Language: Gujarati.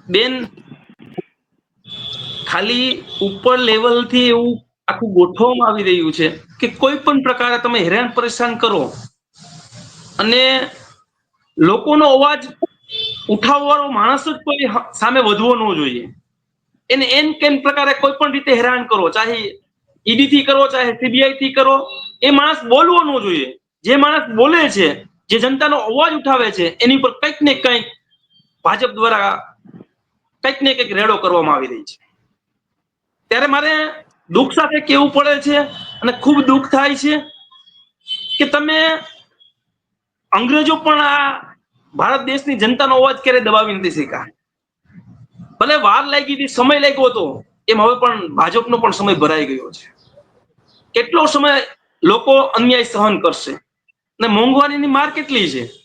બેન ખાલી ઉપર લેવલથી એવું આખું ગોઠવવામાં આવી રહ્યું છે કે કોઈ પણ પ્રકારે તમે હેરાન પરેશાન કરો અને લોકોનો અવાજ ઉઠાવવાળો માણસ જ કોઈ સામે વધવો ન જોઈએ. એને એમ કેમ પ્રકારે કોઈ પણ રીતે હેરાન કરો, ચાહે ઈડી થી કરો, ચાહે સીબીઆઈ થી કરો, એ માણસ બોલવો ન જોઈએ. જે માણસ બોલે છે, જે જનતાનો અવાજ ઉઠાવે છે, એની પર કંઈક ને કંઈક ભાજપ દ્વારા કંઈક ને કંઈક રેડો કરવામાં આવી રહી છે. ત્યારે મારે દુઃખ સાથે કહેવું પડે છે અને ખૂબ દુઃખ થાય છે કે તમે અંગ્રેજો પણ આ ભારત દેશની જનતાનો અવાજ ક્યારે દબાવી નથી શક્યા. ભલે વાર લાગી હતી, સમય લાગ્યો હતો, એમ હવે પણ ભાજપનો પણ સમય ભરાઈ ગયો છે. કેટલો સમય લોકો અન્યાય સહન કરશે? અને મોંઘવારીની માર કેટલી છે?